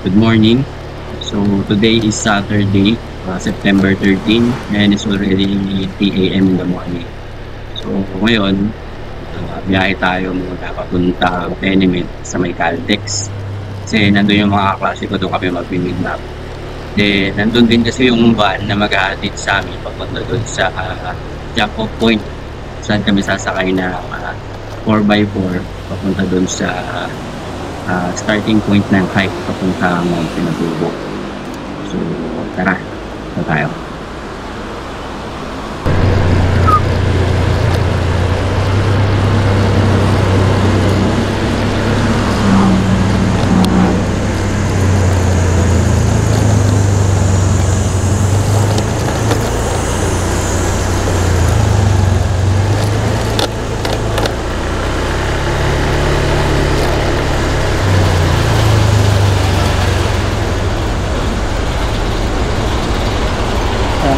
Good morning. So today is Saturday, September 13, and it's already 3 a.m. in the morning. So ngayon, biyahe tayo muna papunta Penemet sa may Caltex. Kasi nandun yung mga kaklase ko, doon kami mag-midnap. Then nandun din kasi yung van na mag-aatid sa amin papunta doon sa jump-off point. Saan kami sasakay na 4x4 papunta doon sa starting point ng hike papuntang Pinatubo. So tara, ito tayo.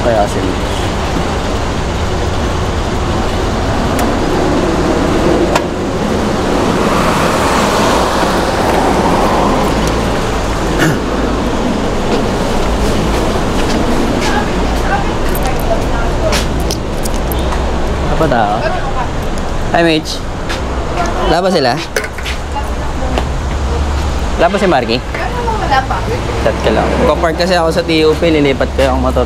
Kaya sila apa tao? Hi Mitch, wala ba sila? Wala ba si Marky? Wala pa. Chat ka lang. Magpa-park kasi ako sa TUP, lilipat kayo ang motor.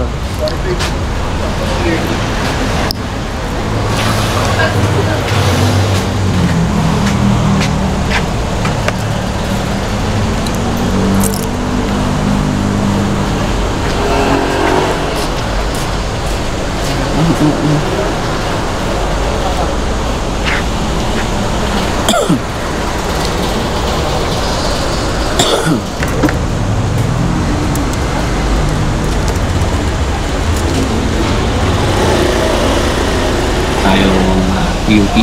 Tayong PUP.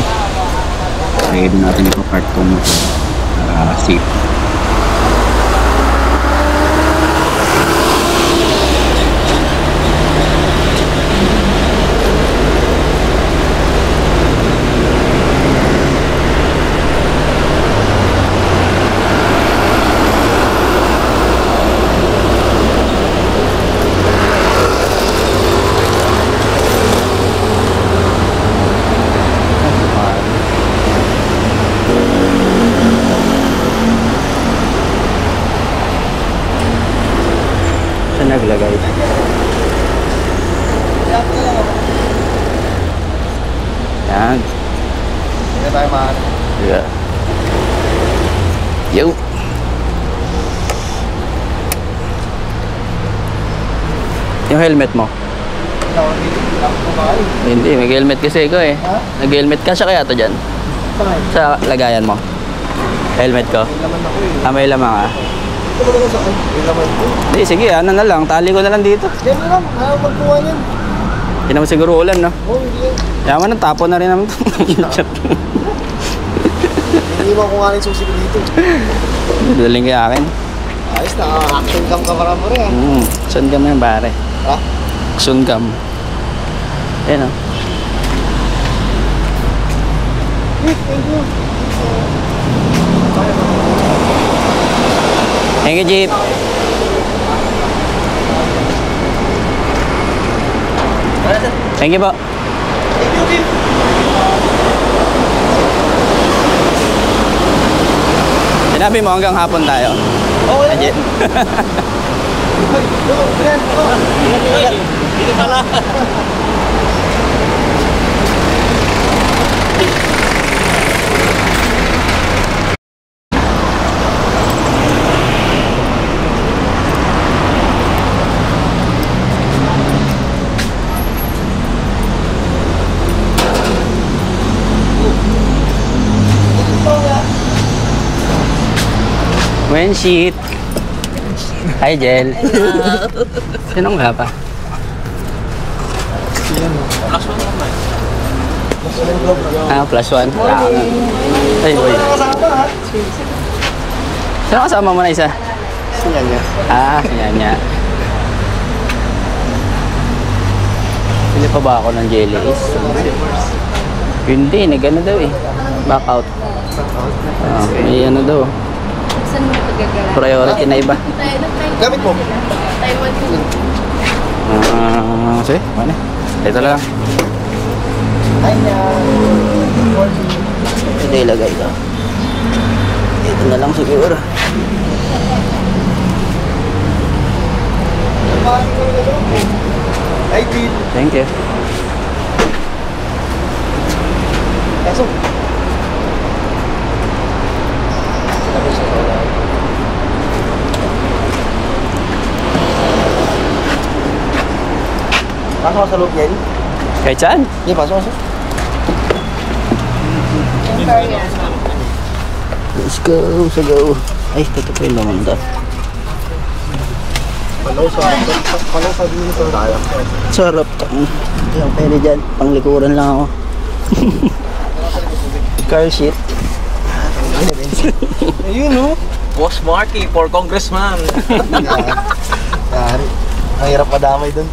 Kaya din natin ipapark ko mo para safe. ilagay. Yan. Hindi tayo mahal. Yeah. Yo. Yung helmet mo? Hindi, may helmet kasi ko eh. Nag-helmet ka siya kaya to dyan? Sa lagayan mo? Helmet ko? May lamang ah. Hindi, sige, ano na lang. Tali ko na lang dito. Yan na lang, ayaw magkuha niyan. Hindi naman siguro ulan, no? Oo, hindi yan. Yaman ng tapo na rin naman ito. Iniwan ko nga rin susi ko dito. Daling kaya akin. Ayos na, action cam ka para mo rin ah. Action cam yan, pare. Ha? Action cam. Ayan, oh. Thank you. Thank you, Jeep. Thank you po. Thank you, Kim. Sinabi mo hanggang hapon tayo. Oo, yan. Jeep. Hindi pala. When sheet. Hi, Jel. Sino nga pa? Plus one. Ay, boy. Sino kasama mo na isa? Si Nyanya. Si Nyanya. Pili pa ba ako ng jelly is? Hindi, nag-ano daw eh. Back out. May ano daw. Saan mo pagagala? Priority na iba. Gamit mo. Taiwan ko. Sige, mana? Ito lang. Ito ilagay ko. Ito na lang siguro. Ay, Kim. Thank you. Kaso. Pasok ka sa loob yan? Kahit saan? Hindi, pasok. Let's go, so go. Ay, ito pa yung mamanda. Palaw sa dito sa tayo. Sarap. Hindi ako pwede dyan. Panglikuran lang ako. Car shit. Ayun, no? Boss Marky for congressman. Yari. Mahirap madamay dun.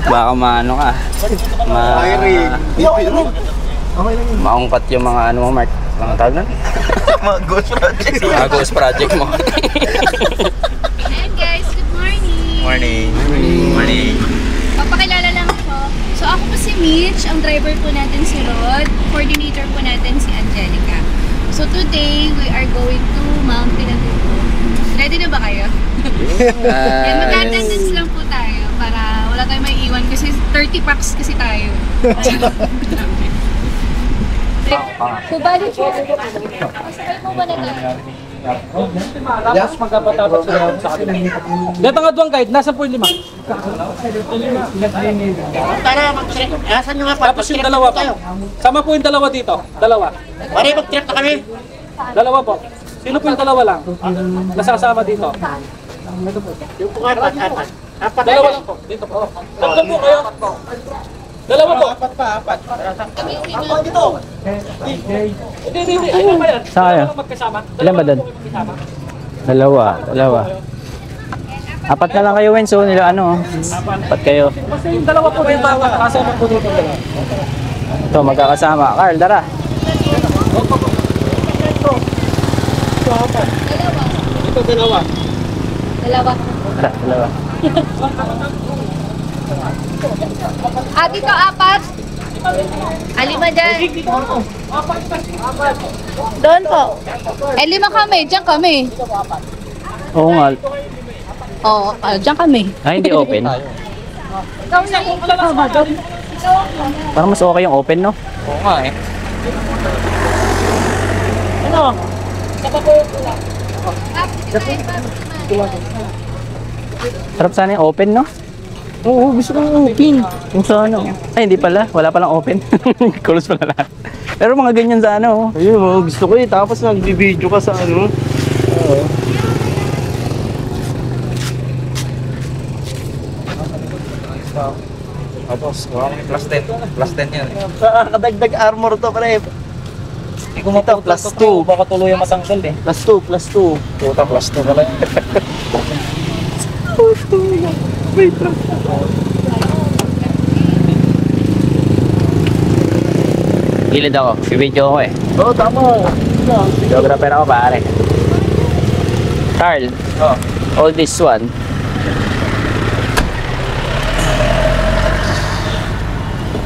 Baka maano ka. Hindi, okay lang. Okay lang yun. Maungkat yung mga ano mo, Mark. Mga tawag na? Mga ghost project. Mga ghost project mo. Ayan guys, good morning! Morning. Morning. Papakilala lang ako. So ako po si Mitch, ang driver po natin si Rod, coordinator po natin si Angelica. So today, we are going to Mount Pinatubo. Ready na ba kayo? Yan, mag-attendance lang po tayo para wala tayong may iwan kasi 30 packs kasi tayo. So bali po, masakay mo ba na tayo? Yes, magkapatapat sila sa kanila. Dito nga doon guide, nasa po yung 5. Tapos yung dalawa pa. Sama po yung dalawa dito. Dalawa. Pare, mag-trip na kami. Dalawa po. Sino po yung dalawa lang? Nasasama dito. Yung po apat. Apat. Dalawa lang po. Dito po. Tatlo po kayo. Dalawa po. Hindi. Ayun ba yan? Saan kayo? Dalawa magkasama. Ilan ba doon? Magkasama. Dalawa. Apat na lang kayo, Wenso. Nila ano? Apat kayo. Basta yung dalawa po dito. Kasama po dito. Ito, magkakasama. Carl, dara. Ito dalawa. Dalawa. Dalawa. Dito apat. Lima dyan. Doon po. 5 kami, dyan kami. Oo nga. Oo, dyan kami. Ah, hindi open. Parang mas okay yung open, no? Oo nga eh. Sarap sana yung open, no? Oo, gusto kong open. Yung sa ano. Ay, hindi pala. Wala palang open. Close pala lahat. Pero mga ganyan sa ano. Ayun, gusto ko eh. Tapos nag-video ka sa ano. Tapos, plus 10. Plus 10 yan. Kadagdag armor to, pre. Hindi ko mapag plus 2. Baka tuloy yung matanggal eh. Plus 2, plus 2. Puta, plus 2 pala. Gilid ako. Bibidyo ako eh. Oo, tama. Videographer ako, pare. Carl. Oh. All this one.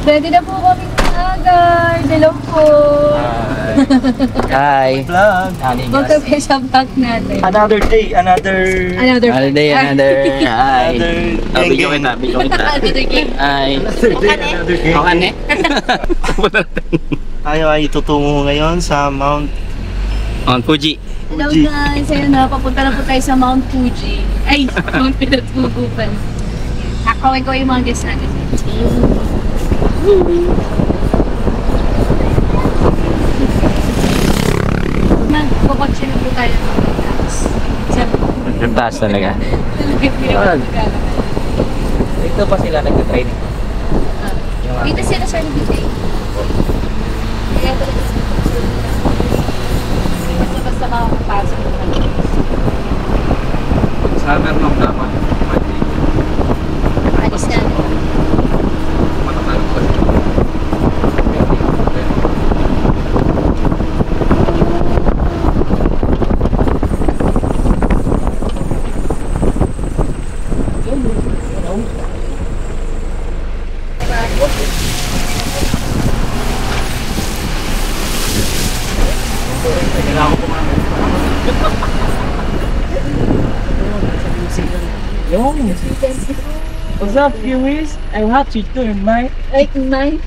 Ready na po kami agad. Hello po. Hi. Vlog. Magkape sa back natin. Another day, another... Another Another. Hi. Another Oh, video kita. Video kita. Another game. Hi. Another day. Okay, ne? Tayo ay tutungo ngayon sa Mount... On Fuji. Hello Fuji. guys. Ayun na, papunta na po tayo sa Mount Fuji. Ay, Mount Pinatugupan. Kakawin ko yung mga guests natin. Magkukotse na po tayo ng mga taas. Ang taas talaga. Dito pa sila nag-training. Dito sila sa Nubitay. Kaya talaga sa basta makakapasok. Summer lang dapat. Alis na. Matagal pa. What's up, viewers? I want to turn my... Like mine.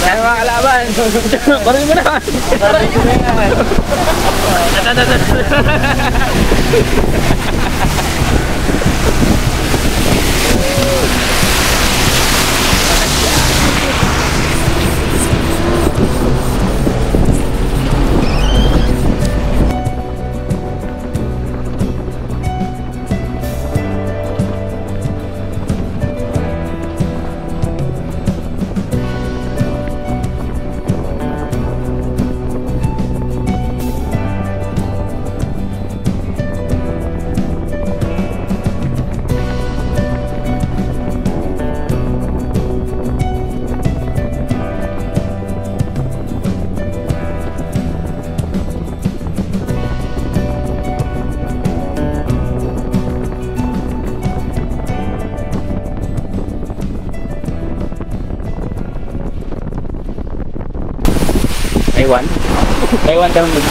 Ayan mga kalaban. Barin mo na. Taiwan? Taiwan ka naman.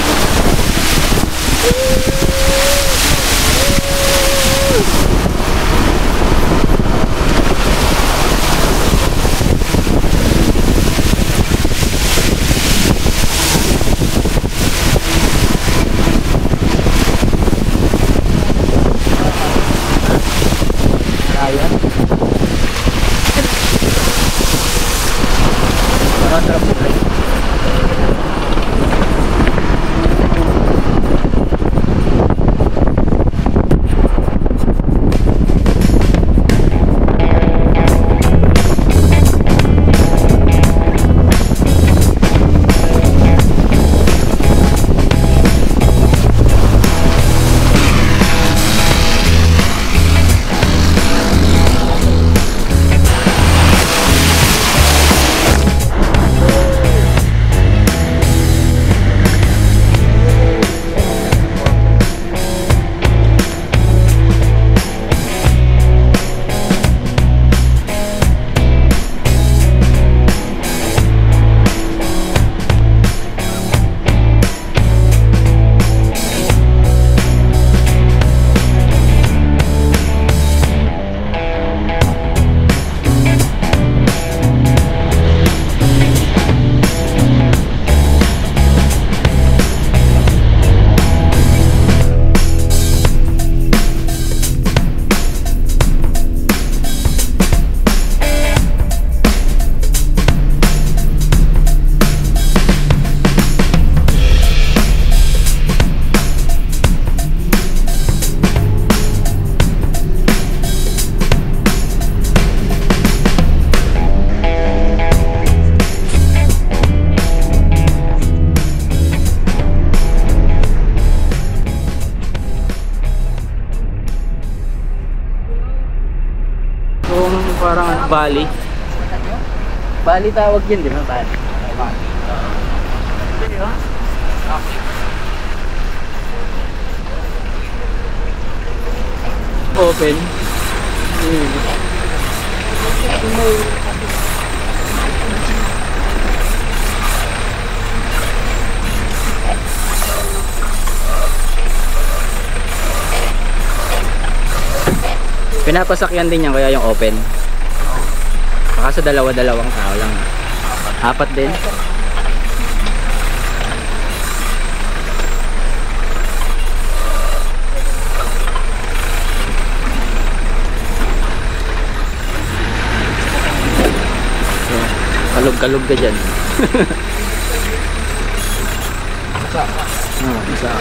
Bali. Bali tawag yun, di ba? Bali. Open. Pinapasakyan din yan kaya yung open. Baka sa dalawa-dalawang tao lang. Apat din. Kalog-kalog ka dyan. Isa.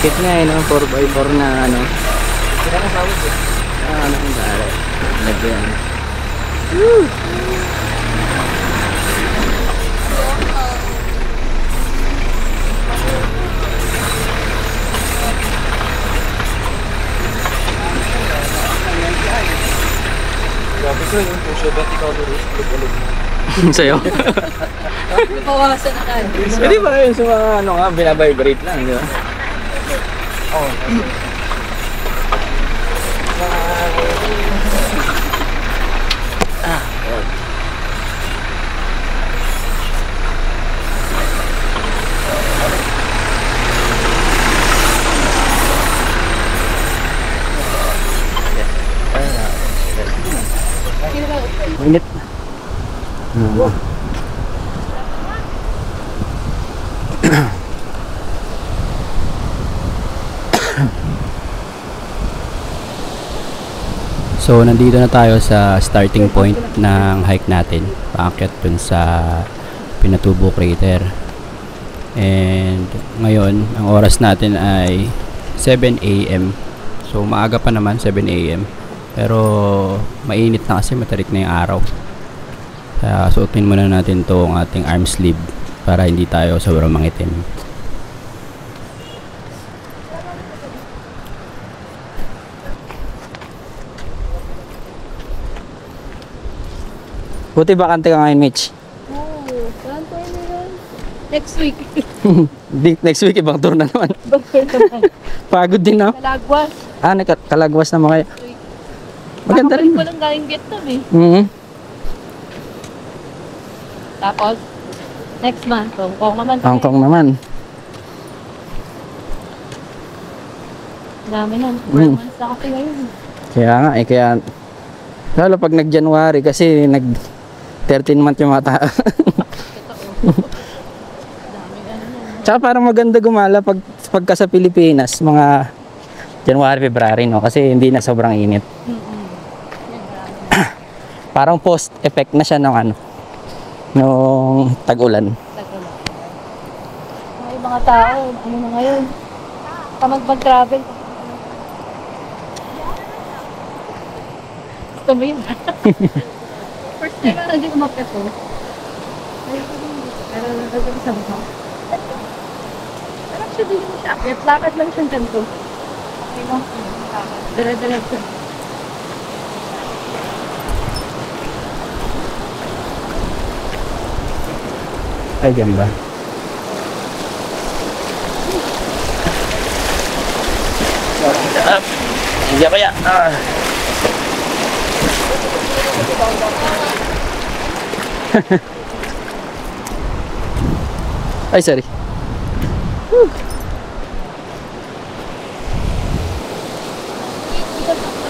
Kit nga eh, no? 4x4 na ano. Ano kung dara. Lagyan. Woo! Grabe ko yung puso, ba't ikaw lulog-lulog mo? Sa'yo? Bawasan na tayo. Pwede ba yun sa mga ano nga, binabibrate lang, di ba? Oo. Init. So nandito na tayo sa starting point ng hike natin, paakyat dun sa Pinatubo Crater. And ngayon ang oras natin ay 7 AM. So maaga pa naman, 7 AM. Pero mainit na kasi, matarik na yung araw. Kaya suotin muna natin tong ating arm sleeve para hindi tayo sobrang mangitim. Buti bakante ka ngayon, Mitch? Oo, saan tayo meron? Next week. Next week, ibang tour na naman. Bakit naman? Pagod din, no? Kalagwas. Kalagwas na mga. Maganda rin. Kakabalik ko lang galing Vietnam eh. Tapos, next month, Hong Kong naman. Hong Kong naman. Dami na. 4 months na kasi ngayon. Kaya nga, kaya lalo pag nag-January kasi 13 month yung mga tao. Tsaka parang maganda gumala pagka sa Pilipinas, mga January, February, no? Kasi hindi na sobrang init. Parang post-effect na siya ng nung tag-ulan. Ay, mga tao, ano na ngayon? Mag-travel. Gusto mo yun? First time na hindi umakyat ko. Pero nagagawin sa mga. Pero actually, hindi siya akyat. Lakad lang siyang ganito. Okay lang. Dala-dala. Ay, ganda. Hindi kaya. Ay, sorry.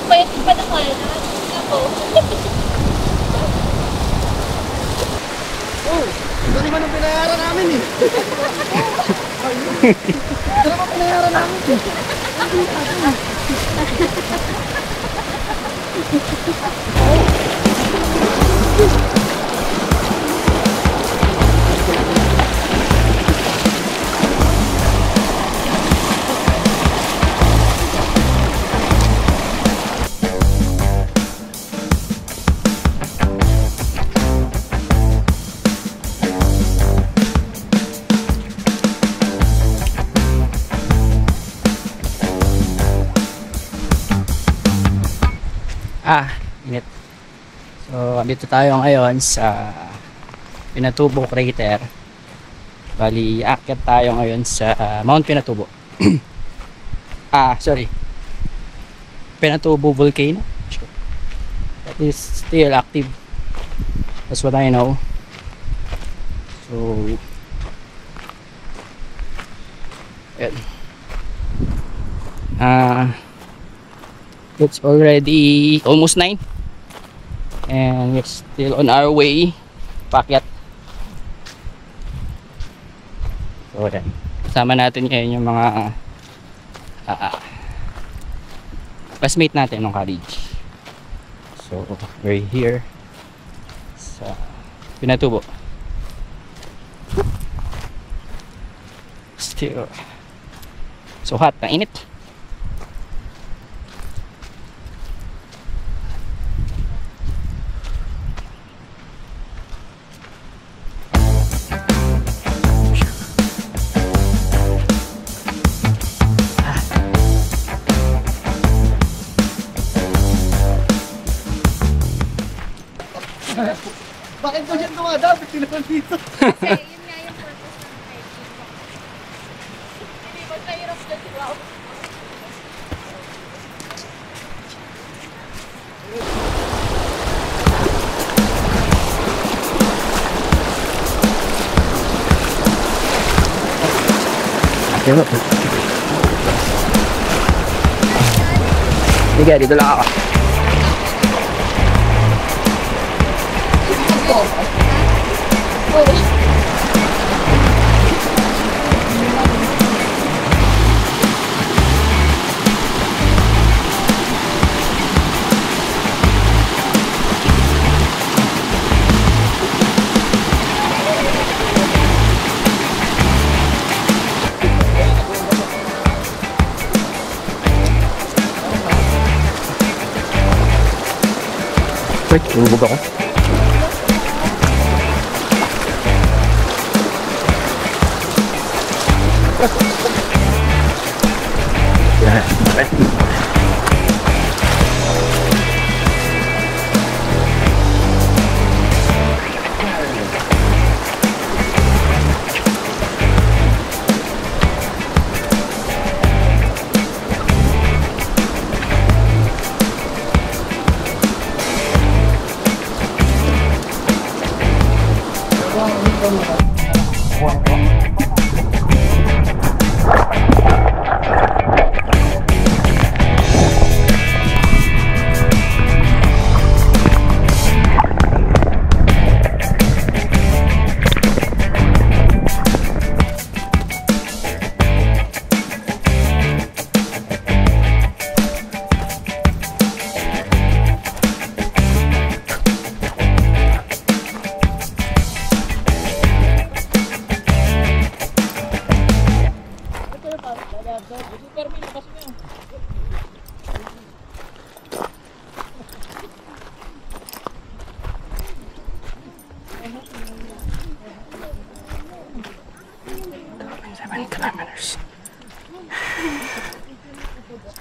Payat pa naman. Ako. Ito naman ang pinayaran namin eh. Ito naman pinayaran namin eh. Init. So, dito tayo ngayon sa Pinatubo Crater. Bali, aakyat tayo ngayon sa Mount Pinatubo. Sorry. Pinatubo Volcano. That is still active. That's what I know. So, yan. It's already almost 9 and we're still on our way paakyat. So yan, kasama natin ngayon yung mga classmate natin ng college. So we're here sa Pinatubo. Still so hot, ang init. Bakit ba siya dumadapit? Sinaman dito. Kasi yun nga yung purpose ng hiking. Hindi ba mahirap na diba? Sige, dito lang ako. Wait, lumubog ako.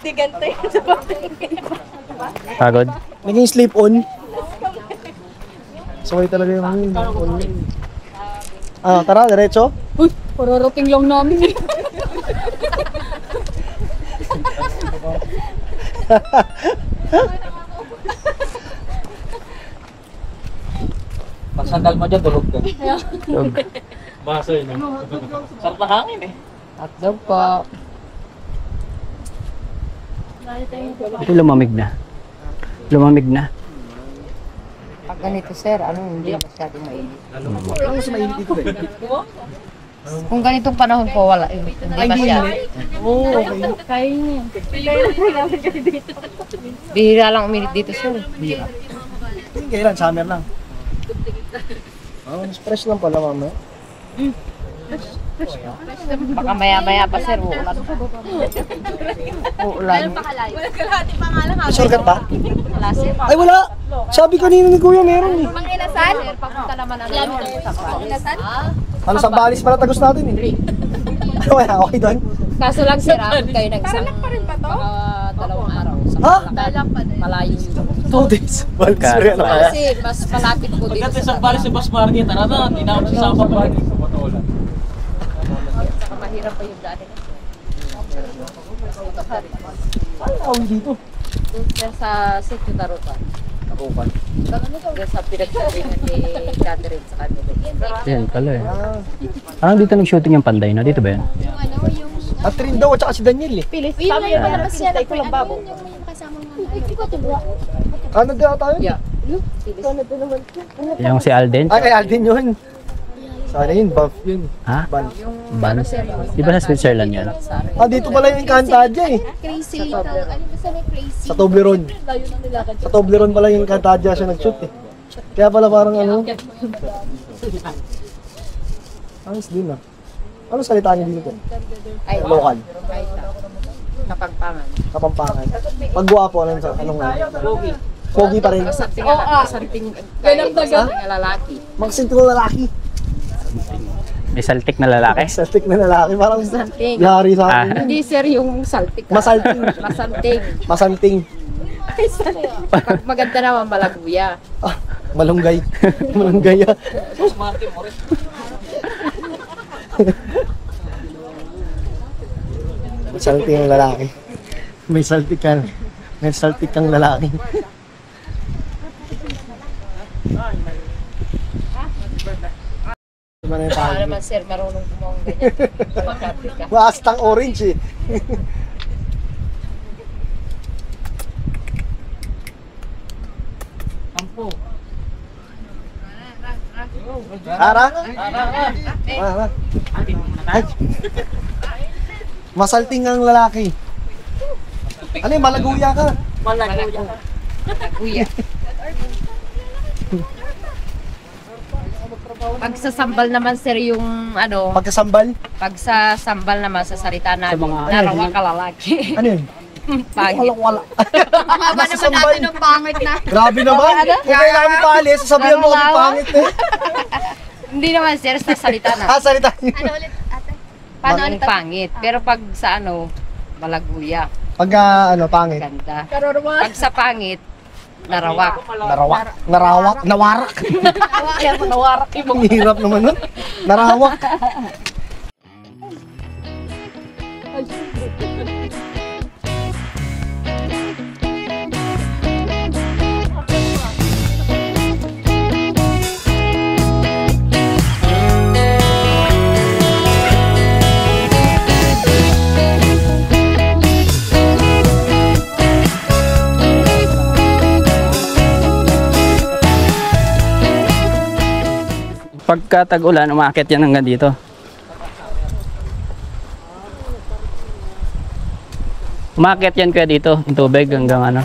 Di ganito yun sa Pagod? Naging sleep on. Sakay talaga yung hangin. Tara, diretso. Uy, pararating lang namin. Pag sandal mo dyan, tulog ka. Tulog. Baso yun. Sarap na hangin eh. At daw pa. Ito lumamig na. Lumamig na. Pag ganito sir, hindi masyadong mainit. Ano mas mainit dito eh? Kung ganitong panahon po, wala. Hindi masyado. Oo, okay. Kainin. Bihira lang uminit dito sir. Bira. Hindi kailan, summer lang. Mas fresh lang pala mamaya. Baka maya-maya pa sir, uulan. Uulan. Kalahati pa nga lang. Shortcut ba? Wala sir. Ay wala! Sabi kanina ni Kuya meron eh. Pang-inasan? Sir, papunta naman ang Pang-inasan? Ano sa balis pala tagos natin eh. Ano kaya, okay doon? Kaso lang sir, abot kayo ng isang Parang pa rin ba to? dalawang araw. Ha? Malayo yun. 2 days. Balisuri ano kaya? Kasi mas malapit po dito Pagkat sa isang bali sa bus market, tara na, tinawag sa sama pa rin. saka mahirap pa yung daanin. Saan tawag dito? Doon sa Sitio Tarutan. Doon sa pinagsabihan ni Catherine sa kanila. Yan pala eh. Parang dito nag-shooting yung Panday, no? Dito ba yan? Yung ano, yung... At rin daw at saka si Daniel eh. Pilis. Yun Sabi nga yung niya, palabas yan. pinintay ko lang babo. Yung kasama ng ano. Ano daw tayo? Yeah. Pilis. Yung si Alden? Ay, kay Alvin yun. Sana yun, buff yun. Ha? Ban. Ban? Di ba sa Switzerland yan? Ah, dito pala yung Encantadia eh. Crazy little. Ano ba sa may crazy? Sa Toblerone. Sa Toblerone pala yung Encantadia siya nag-shoot eh. Kaya pala parang ano. Ayos din ah. Ano salita niyo dito? Ay, Local. Kapangpangan. Kapampangan. Pag guwapo, anong nga? Pogi pa rin. Kasanting lalaki. Magsinto na lalaki. May saltik na lalaki? Saltik na lalaki. Parang Masanting. yari sa akin. Hindi sir yung saltik. Masalting. Masanting. Masanting. Pag maganda naman malaguya. Ah, malunggay. Malunggay ah. Bus market mo rin. Saltik ang lalaki. May saltik ka. May saltik kang lalaki. Para naman sir, marunong kumawang ganyan. Pagkapit ka. Maastang orange eh. Ampo. Ara? Ara? Ay. Masalting ang lalaki. Ano yung malaguya ka? Malaguya. Pag sa sambal naman sir yung ano, Pagkasambal? pag sa sambal naman sa salita namin, narawa ka lalaki. Ano yun? Pangit. Wala. Haba naman natin ng pangit na. Grabe naman. Kung kailangan mo paalis, sasabihan mo kami pangit eh. Hindi naman sir, sa salita na. Ah, salita niyo. Ano ulit, ate? Paano ulit pangit? Pero pag sa ano, malaguya, Pagka ano, pangit. ganda. Pag sa pangit, narawak. Narawak. Narawak. Nawarak. Nawarak yung Ang hirap naman nun. Narawak. Pagka tag-ulan, umaakit yan hanggang dito. Umaakit yan kuya dito, yung tubig hanggang ano.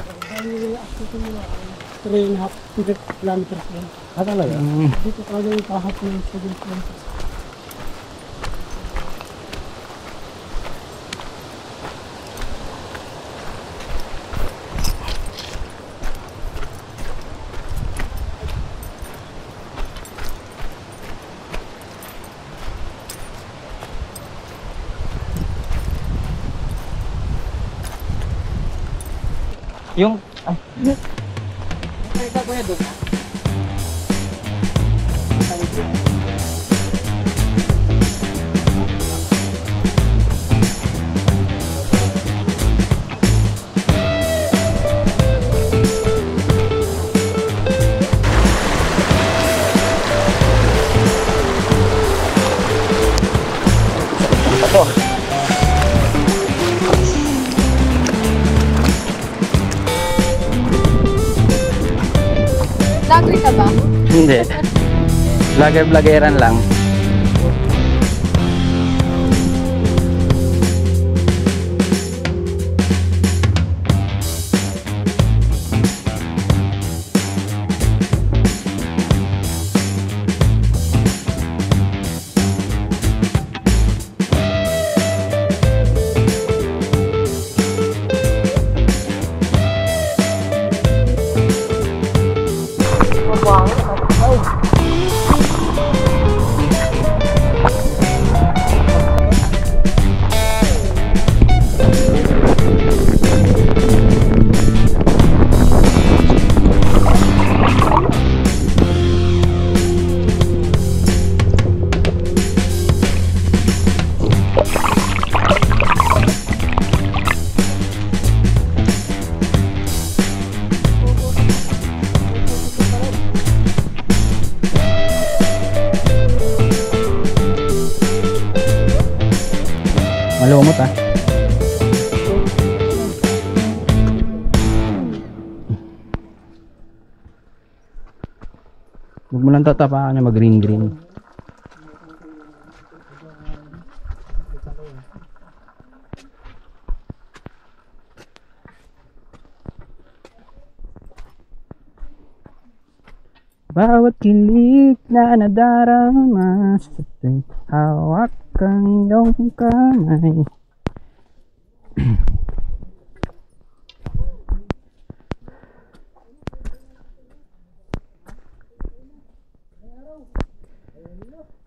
3.5 kilometers lang. Ah, talaga? Dito talaga yung kahap ng 7 kilometers. Yung... Vlogger ka ba? Hindi. Vlogger-vloggeran lang. Malumot ah. Huwag mo lang tatapakan na mag-green-green. Bawat kilig na nadarama sa tuwing hawak ang iyong kamay.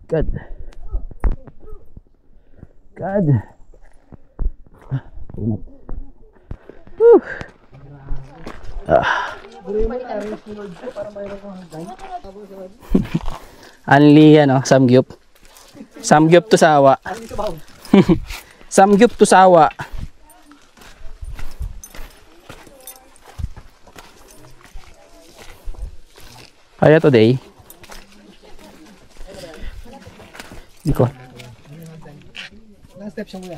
God. God. Whew. Anli ano, samgyup. Samgyup to sawa. Samgyup to sawa. Kaya today. Di ko.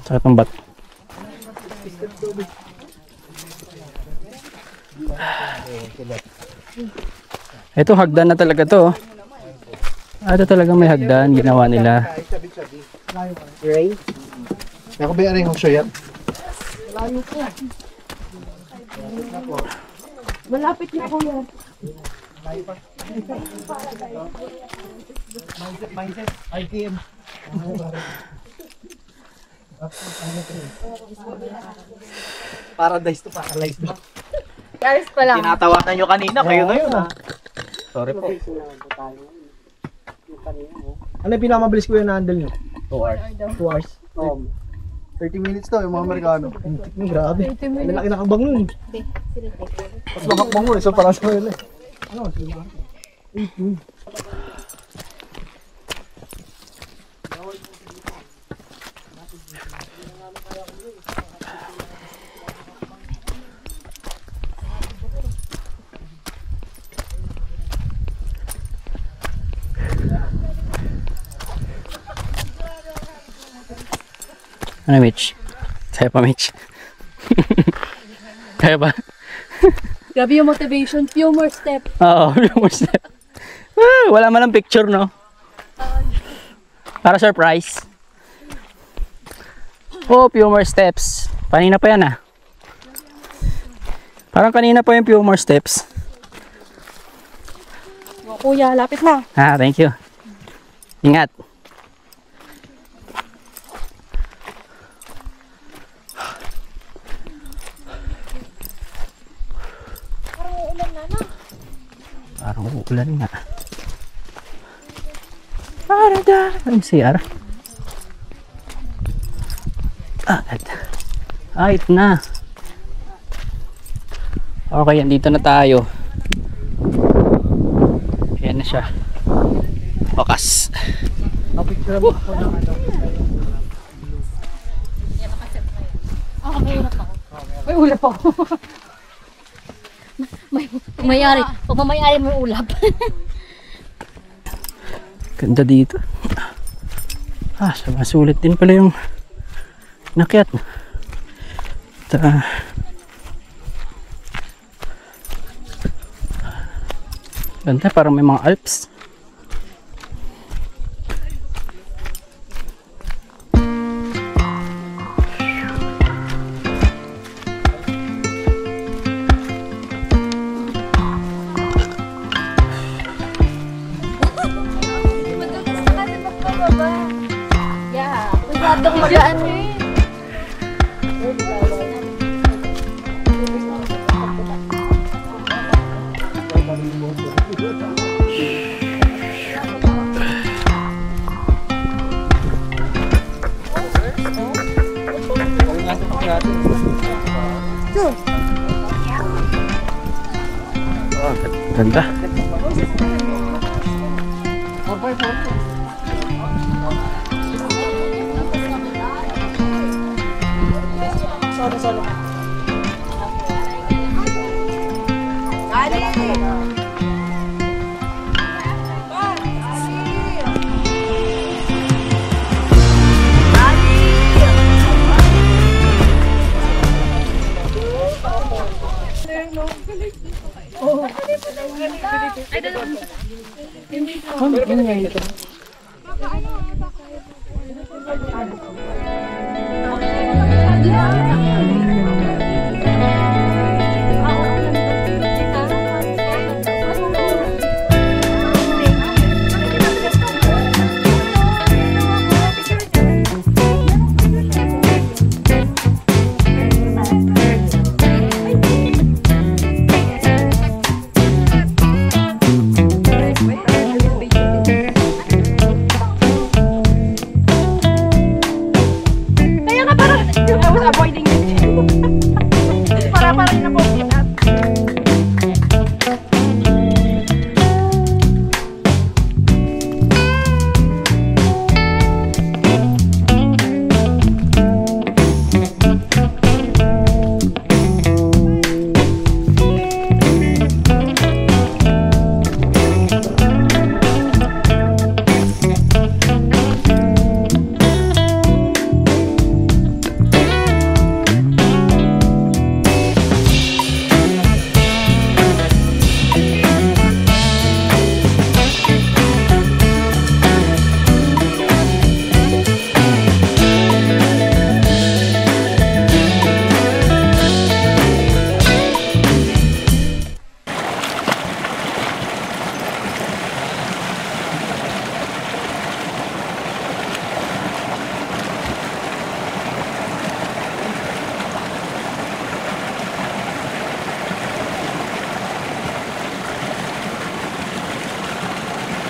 Sakit ng bat. Ito hagdan na talaga to. Ito talaga may hagdan ginawa nila. Ray? Ako ba yung kong shoyat? Malapit na po yan. Mindset. ITM. Paradise to paralyze na. Guys pa lang. Tinatawanan nyo kanina, kayo na yun ah. Sorry po. Ano yung pinakamabilis ko yung na-handle nyo? 2 hours. 2 hours? 30 minutes to, yung mga Amerikano. Grabe. Malaki nakabang nun. Mas makakbang mo, so parang sa yun eh. Ano? 18. Ano, Mitch? Kaya pa, Mitch? Kaya ba? Grabe yung motivation. Few more step. Oo, few more step. Wala man ang picture, no? Para surprise. Oh, few more steps. Kanina pa yan, ah. Parang kanina pa yung few more steps. O, kuya, lapit na. Ah, thank you. Ingat. Parang uulan nga. Para da. MCR. Ito na. Okay, andito na tayo. Ayan na siya. Wakas. May ulap ako. Pag mamayari may ulap. Ganda dito. Masulit din pala yung nakyat. Ganda, parang may mga Alps. Masyadong magaan eh. Ganda.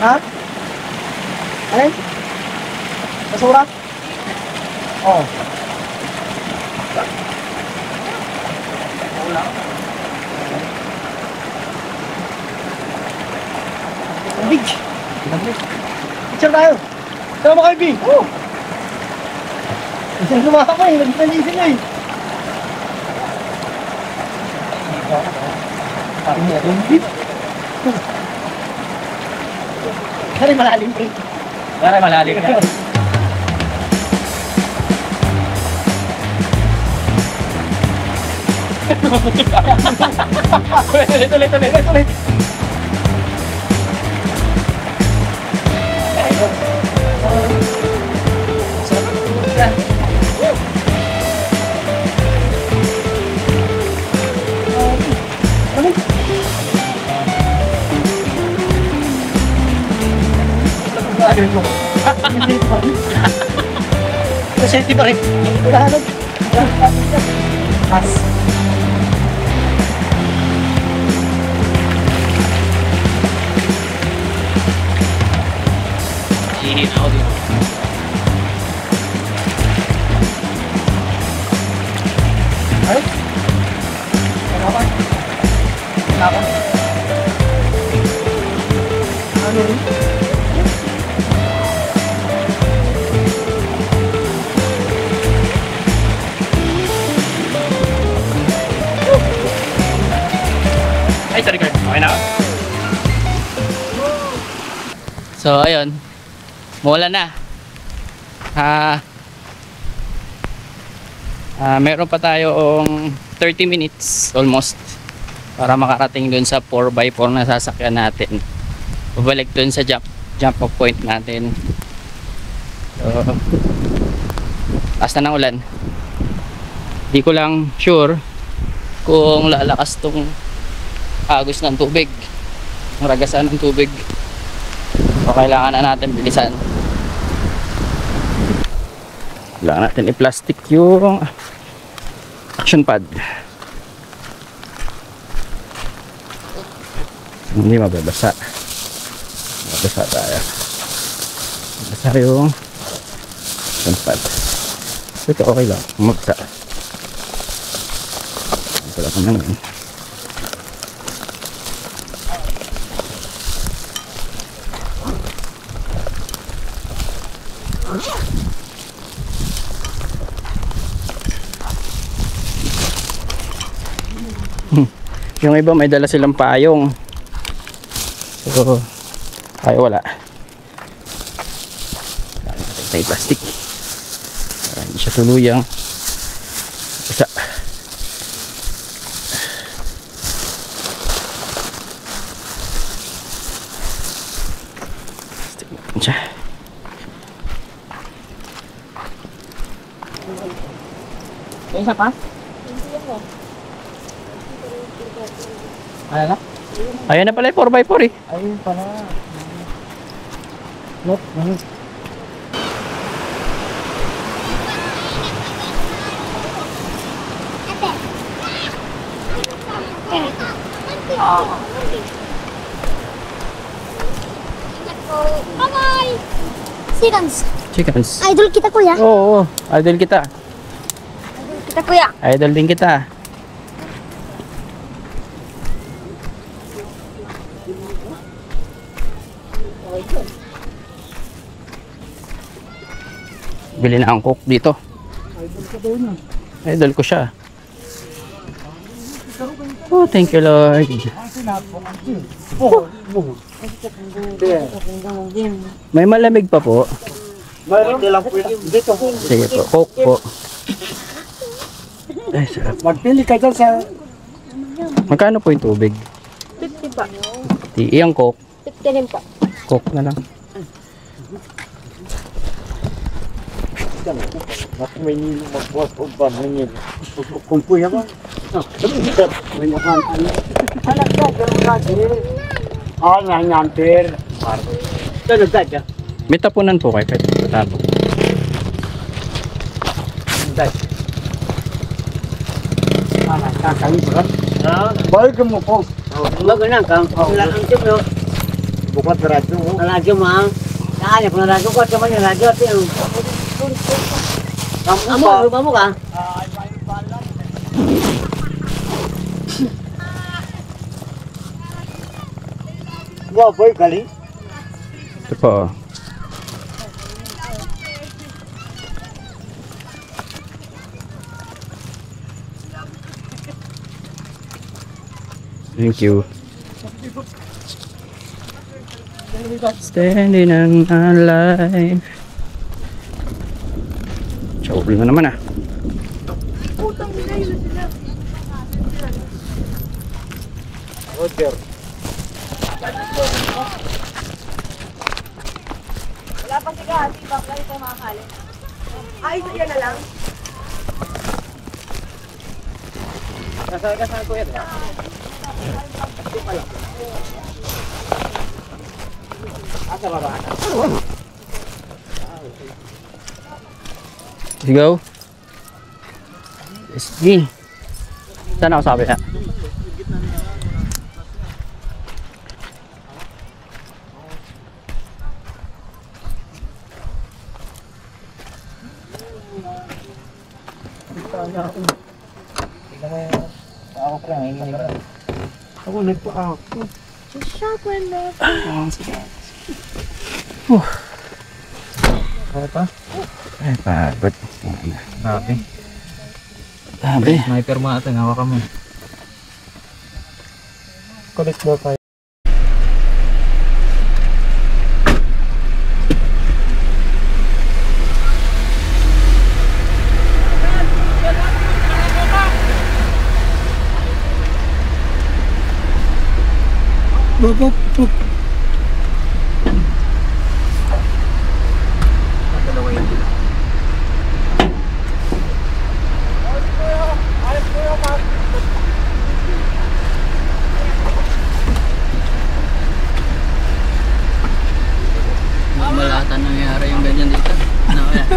Ha? Alin? Basura? Oo. Big. Picture tayo. Tara mo kayo, Big. Oo. Isang lumakas ko eh. Nagtanong sila eh. Kaya malalim, pre. Kaya malalim ka. Tuloy. Presente pa rin. Lahat. Mas. Hihin ako dito. Ay? Kenapa? Kenapa? Ano rin? Ay, sorry, Kurt. Okay na ako. So, ayun. Mula na. Meron pa tayong 30 minutes almost para makarating dun sa 4x4 na sasakyan natin. Babalik dun sa jump off point natin. So, taas na ng ulan. Di ko lang sure kung lalakas tong agos ng tubig, ang ragasan ng tubig. So kailangan na natin bilisan. Kailangan natin i-plastic yung action pad. Hindi mababasa. Mababasa tayo. Mababasa yung action pad. Ito okay lang. Mababasa. Ito lang naman. Yung iba may dala silang payong. So, tayo wala. Kailangan natin tayo plastic para hindi siya tuluyang basa. May isa pa? Ano na? Ayan na pala yung 4x4 eh. Ayun pala. Nope. Bye-bye! Chickens. Chickens. Idol kita, kuya. Oo, idol kita. Kita, kuya. Idol din kita. Bili na ang cook dito. Idol ko siya. Oh, thank you Lord. May malamig pa po. Sige po, cook po. Ay, sarap. Magpili ka dyan sa... Magkano po yung tubig? 50 pa. Iyang cook. 50 rin pa. Cook na lang. May nilo magbuhat o ba? Kung puya ba? May naman. Anak ka, gano'n kasi. Nanyantir. Gano'n ka. May tapunan po kayo kahit matapos. Balik mo po. Magalang ka. Wala ang tip no. Bukat na radyo mo. Radyo mo ha. Kaya po na radyo ko. At yung radyo. Amo ka? Wow, boy, galing. Ito po. Thank you. Standing on alive. Chowbli na naman ah. Roger. Wala pa siya, di ba? Wala ito makakali. Ay, ito yan na lang. Kasal ko yan. Asa ba ba? Let's go. Let's go. Saan ako sabi ha? Ako pa lang. Ako nagpa-ako. Kaya pa? Ay, pagod. Grabe. Grabe. Sniper mo natin. Hawa kami. Collect mo tayo. Malata nangyari yung ganyan dito. Ano kaya?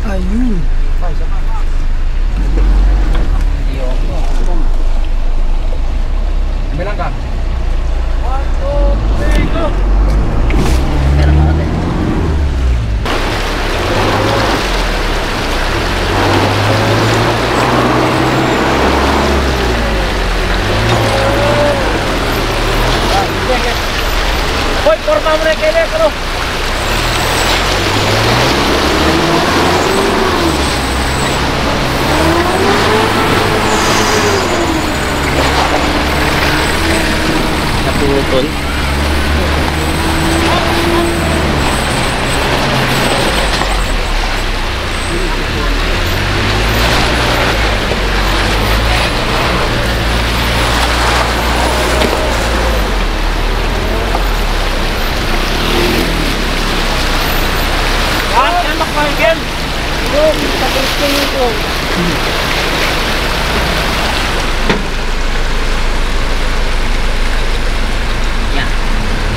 Ayun. Bilang ka? Hoy, forma mo rin kayo, pero. Naputol.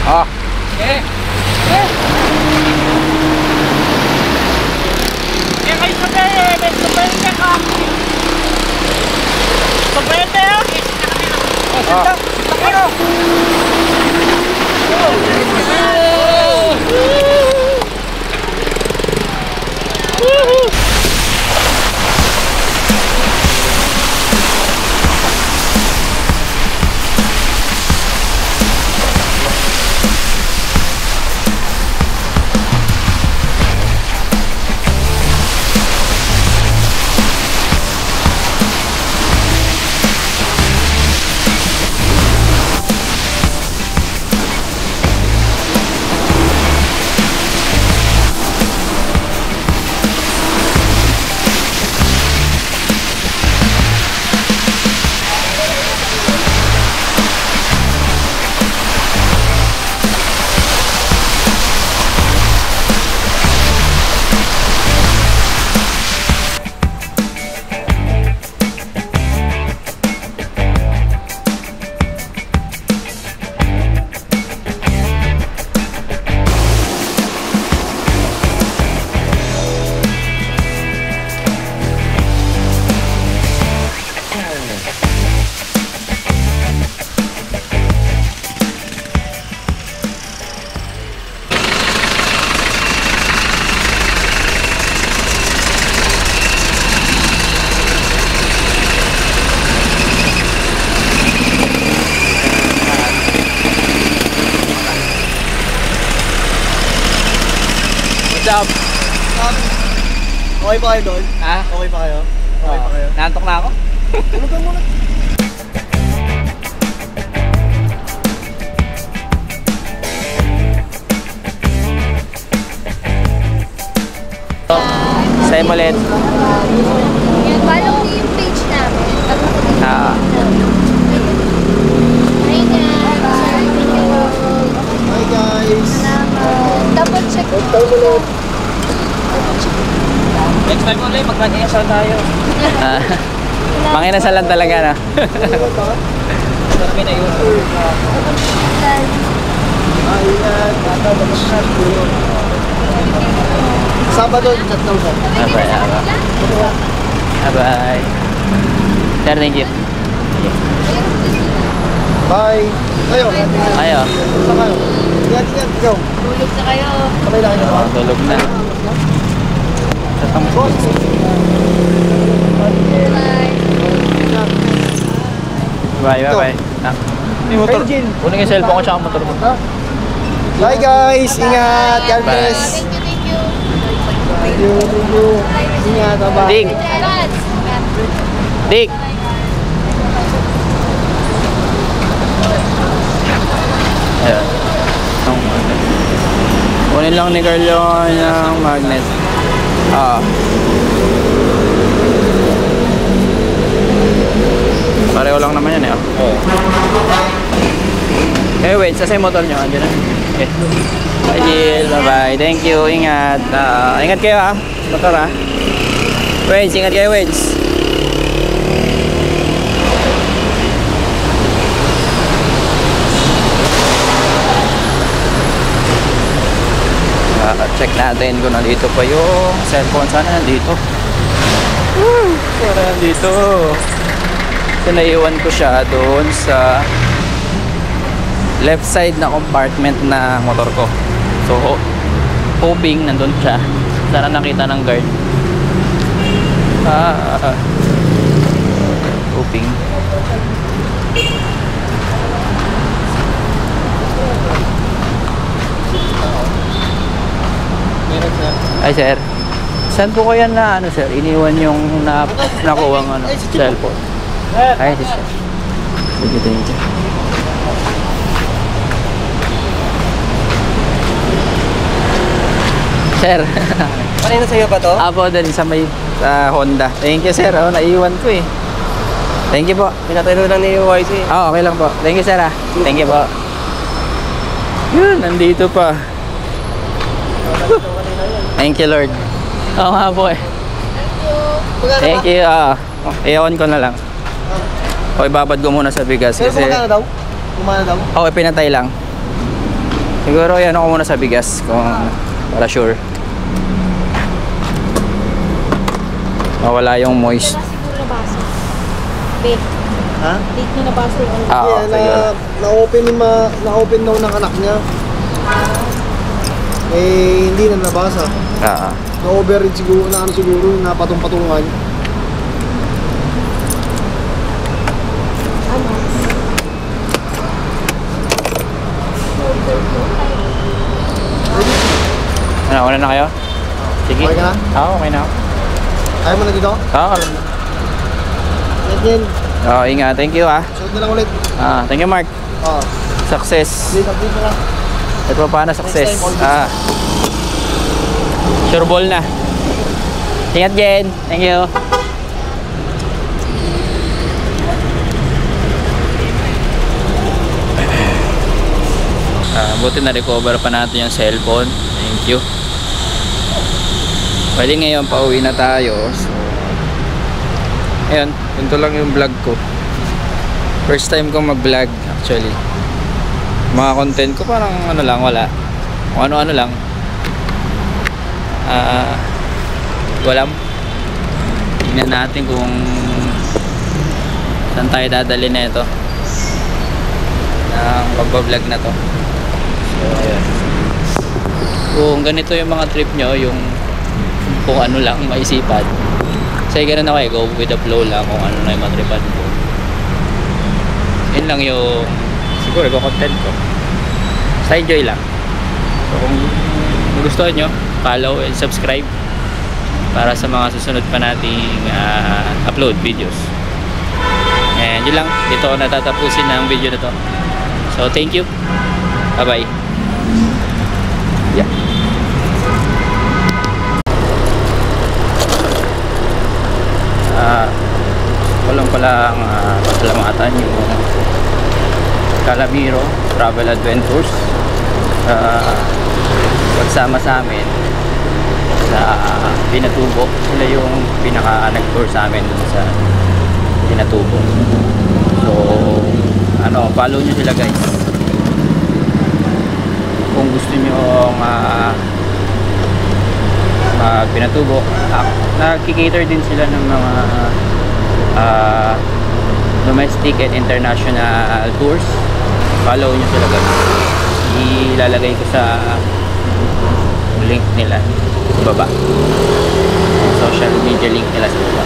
Ah. Okay pa kayo doon? Ha? Okay pa kayo? Okay pa kayo? Nantok na ako. Tulog ka muna. Sa'yo ulit. Yan, follow niyo yung page namin. Ah. Hi guys. Hi guys. Salamat. Double check. Next time ulit, mag-inasal tayo. Manginasal lang talaga na. Kami na yun. Sabado, chat daw siya. Bye-bye. Sir, thank you. Bye. Ayo. Ayo. Saan kayo? Ingat. Go. Tulog na kayo. Kamay lang kayo. Tulog na. Bye. Yung motor. Kunin yung cellphone ko tsaka motor mo. Bye guys. Ingat. God bless. Thank you. Thank you. Ingat. Bye. Dig. Dig. Ayan. Kunin lang ni Carl yung magnet. Pareho lang naman yan eh. Wait, sasa yung motor nyo? Andiyan na. Okay. Bye Jill, bye-bye. Thank you, ingat. Ingat kayo ha. Motor ha. Wait, ingat kayo, wait. Check natin kung nandito pa yung cellphone. Sana nandito. Sana nandito. So naiwan ko siya doon sa left side na compartment na motor ko. So hoping nandun siya. Sana nakita ng guard. Hoping. Ay sir, saan po kaya na ano sir, iniwan yung nakuha ng cellphone? Ay sir. Sige, thank you. Sir. Kanina sa'yo ba to? Apo din sa may Honda. Thank you sir, naiwan ko eh. Thank you po. Pinatalo lang ni YC. Okay lang po. Thank you sir ah. Thank you po. Yun, nandito pa. Thank you Lord. Oo nga po eh. Thank you. I-on ko na lang. O ibabad ko muna sa bigas Pero kasi... kumagana daw? Kumana daw? Oo, pinatay lang. Siguro yan ako muna sa bigas kung para sure. Mawala yung moist. Siguro nabasa. Bake. Ha? Bake nyo nabasa yung Oo, siguro. Na-open daw ng anak niya. Hindi na nabasa. Na-overread siguro, siguro, napatong-patungan. Ano, una na kayo? Sige. Okay ka na? Oo, okay na ako. Kaya mo na dito? Oo, alam na. Yan. Oo, ingat. Thank you Sunod na lang ulit. Thank you Mark. Success. Dito na lang. Ito pa paano success? Sure ball na. Ingat Jen. Thank you. Buti na recover pa natin yung cellphone. Thank you. Pwede ngayon pauwi na tayo. So, ayun, ganito lang yung vlog ko. First time kong mag vlog actually. Mga content ko parang ano lang, wala. Kung ano-ano lang. Wala. Tingnan natin kung saan tayo dadali na ito ng pagbablog na to. So ayun, kung ganito yung mga trip nyo, yung kung ano lang maisipan, kasi ganun ako go with the flow lang kung ano na yung matripan ko. Yun lang yung siguro yung content ko, basta enjoy lang. So kung gusto nyo, follow and subscribe para sa mga susunod pa nating upload videos. And yun lang, dito ako natatapusin ng video na to. So thank you, bye bye. Yeah. Walang palang pasalamatan yung Calamiro Travel Adventures pagsama sa amin sa Pinatubo. Sila yung pinaka nag-tour sa amin dun sa Pinatubo. So ano, follow nyo sila guys kung gusto nyo mag-Pinatubo. Nag-cater din sila ng mga domestic and international tours. Follow nyo sila guys. Ilalagay ko sa link nila sa baba, social media link nila sa baba.